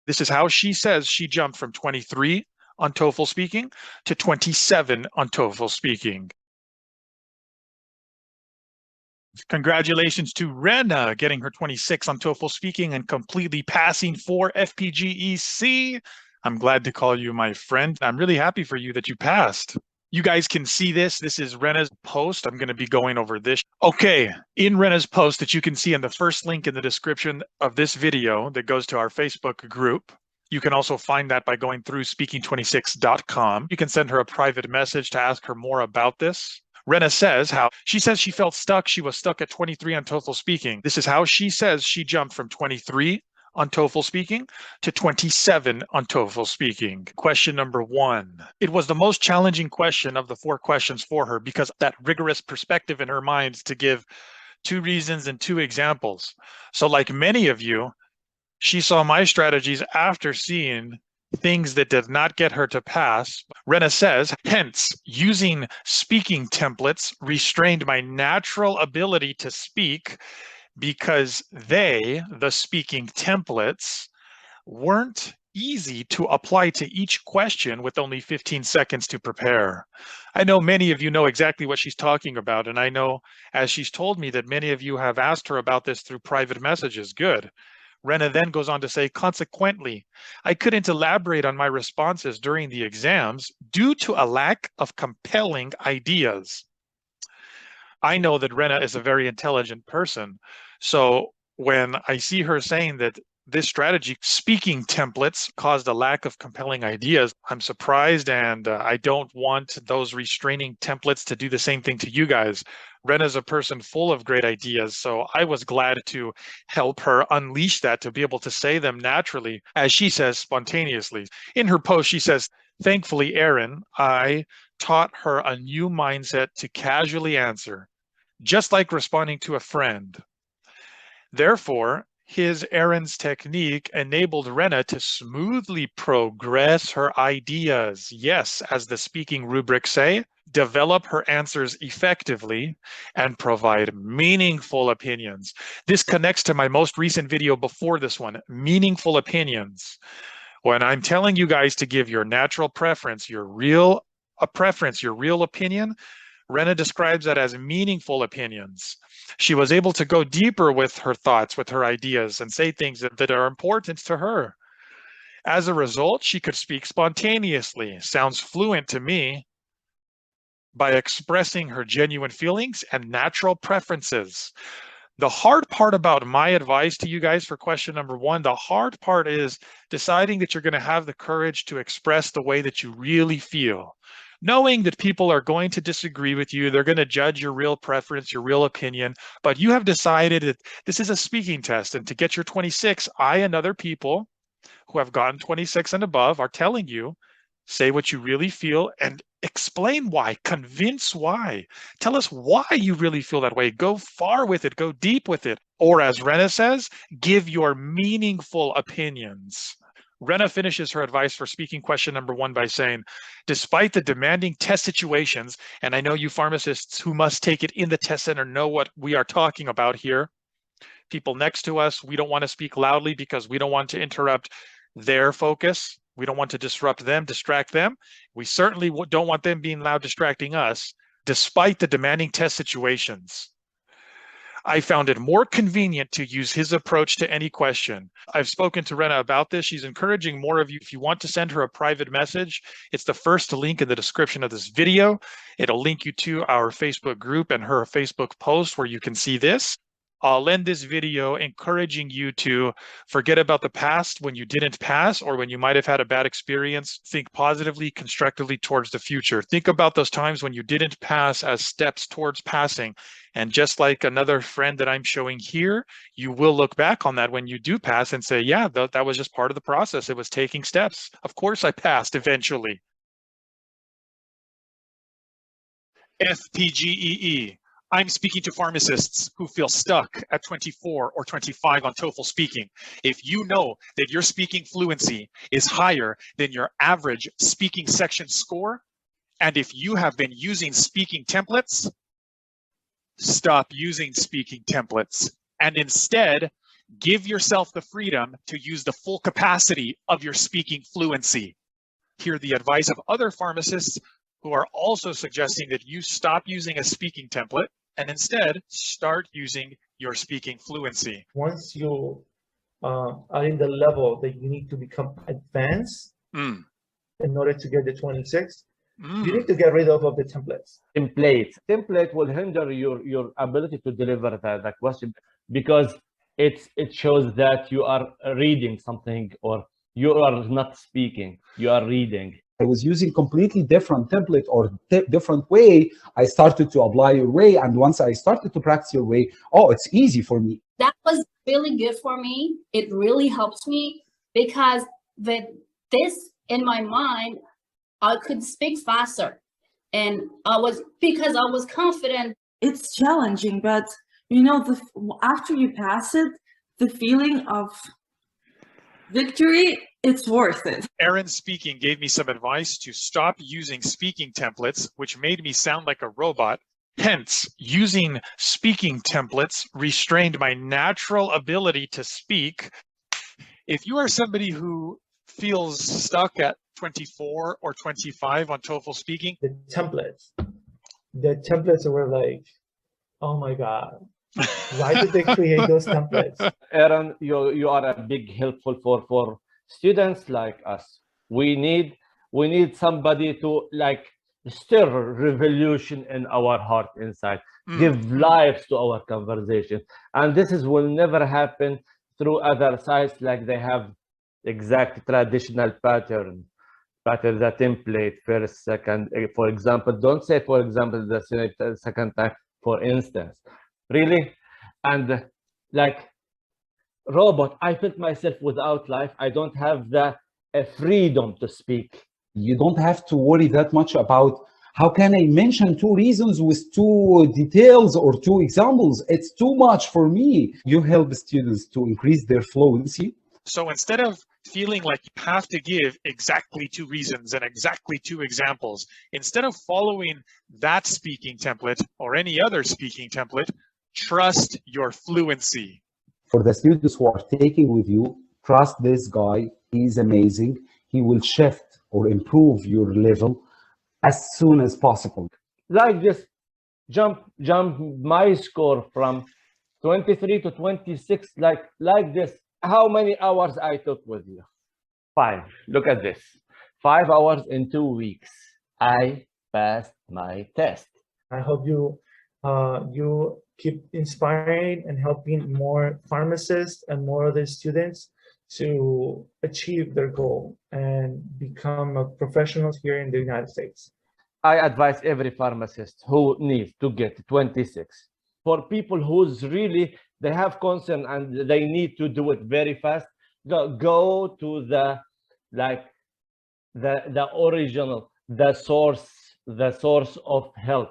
This is how she says she jumped from 23 on TOEFL Speaking to 27 on TOEFL Speaking. Congratulations to Rana getting her 26 on TOEFL Speaking and completely passing for FPGEC. I'm glad to call you my friend. I'm really happy for you that you passed. You guys can see this. This is Rena's post. I'm going to be going over this. Okay, in Rena's post that you can see in the first link in the description of this video that goes to our Facebook group. You can also find that by going through speaking26.com. You can send her a private message to ask her more about this. Rena says how she says she felt stuck. She was stuck at 23 on TOEFL Speaking. This is how she says she jumped from 23 on TOEFL Speaking to 27 on TOEFL Speaking. Question number 1. It was the most challenging question of the 4 questions for her because that rigorous perspective in her mind to give 2 reasons and 2 examples. So like many of you, she saw my strategies after seeing things that did not get her to pass. Rena says, hence, using speaking templates restrained my natural ability to speak because the speaking templates, weren't easy to apply to each question with only 15 seconds to prepare. I know many of you know exactly what she's talking about, and I know, as she's told me, that many of you have asked her about this through private messages. Good. Rena then goes on to say, consequently, I couldn't elaborate on my responses during the exams due to a lack of compelling ideas. I know that Rena is a very intelligent person. So when I see her saying that this strategy, speaking templates, caused a lack of compelling ideas, I'm surprised, and I don't want those restraining templates to do the same thing to you guys. Rena's a person full of great ideas, so I was glad to help her unleash that, to be able to say them naturally, as she says, spontaneously. In her post, she says, thankfully, Aaron, I taught her a new mindset to casually answer, just like responding to a friend. Therefore, Aaron's technique enabled Rena to smoothly progress her ideas. Yes, as the speaking rubrics say, develop her answers effectively and provide meaningful opinions. This connects to my most recent video before this one, meaningful opinions. When I'm telling you guys to give your natural preference, your real opinion, Rena describes that as meaningful opinions. She was able to go deeper with her thoughts, with her ideas, and say things that are important to her. As a result, she could speak spontaneously, sounds fluent to me, by expressing her genuine feelings and natural preferences. The hard part about my advice to you guys for question number 1, the hard part is deciding that you're going to have the courage to express the way that you really feel. Knowing that people are going to disagree with you, they're going to judge your real preference, your real opinion, but you have decided that this is a speaking test, and to get your 26, I and other people who have gotten 26 and above are telling you, say what you really feel and explain why, convince why. Tell us why you really feel that way. Go far with it, go deep with it. Or as Rena says, give your meaningful opinions. Rena finishes her advice for speaking question number 1 by saying, despite the demanding test situations, and I know you pharmacists who must take it in the test center know what we are talking about here. People next to us, we don't want to speak loudly because we don't want to interrupt their focus. We don't want to disrupt them, distract them. We certainly don't want them being loud, distracting us, despite the demanding test situations. I found it more convenient to use his approach to any question. I've spoken to Rena about this. She's encouraging more of you. If you want to send her a private message, it's the first link in the description of this video. It'll link you to our Facebook group and her Facebook post where you can see this. I'll end this video encouraging you to forget about the past when you didn't pass or when you might have had a bad experience. Think positively, constructively towards the future. Think about those times when you didn't pass as steps towards passing. And just like another friend that I'm showing here, you will look back on that when you do pass and say, yeah, that was just part of the process. It was taking steps. Of course I passed eventually. FPGEE. I'm speaking to pharmacists who feel stuck at 24 or 25 on TOEFL Speaking. If you know that your speaking fluency is higher than your average speaking section score, and if you have been using speaking templates, stop using speaking templates and instead Give yourself the freedom to use the full capacity of your speaking fluency. Hear the advice of other pharmacists who are also suggesting that you stop using a speaking template and instead start using your speaking fluency. Once you are in the level that you need to become advanced in order to get the 26, you need to get rid of the templates. Template will hinder your ability to deliver the question, because it shows that you are reading something, or you are not speaking, you are reading. I was using completely different template or different way. I started to apply your way, and once I started to practice your way, oh, it's easy for me. That was really good for me. It really helps me, because with this in my mind, I could speak faster, and because I was confident. It's challenging, but you know, after you pass it, the feeling of victory, it's worth it. Aaron Speaking gave me some advice to stop using speaking templates, which made me sound like a robot. Hence, using speaking templates restrained my natural ability to speak. If you are somebody who feels stuck at 24 or 25 on TOEFL Speaking, the templates were like, oh my God, why did they create those templates? Aaron, you are a big helpful for students like us. We need somebody to like stir revolution in our heart inside, give life to our conversation. And this will never happen through other sites, like they have exact traditional pattern, the template, first, second, for example. Don't say, for example, the second time, for instance. Really? And like robot, I felt myself without life. I don't have the freedom to speak. You don't have to worry that much about how can I mention 2 reasons with 2 details or 2 examples. It's too much for me. You help students to increase their fluency. So instead of feeling like you have to give exactly 2 reasons and exactly 2 examples, instead of following that speaking template or any other speaking template, trust your fluency. For the students who are taking with you, trust this guy. He's amazing. He will shift or improve your level as soon as possible. Like this, jump my score from 23 to 26, like this. How many hours I took with you? 5. Look at this. 5 hours in 2 weeks. I passed my test. I hope you keep inspiring and helping more pharmacists and more other students to achieve their goal and become a professionals here in the United States. I advise every pharmacist who needs to get 26. For people who's really, they have concern and they need to do it very fast, go to the original, the source of help.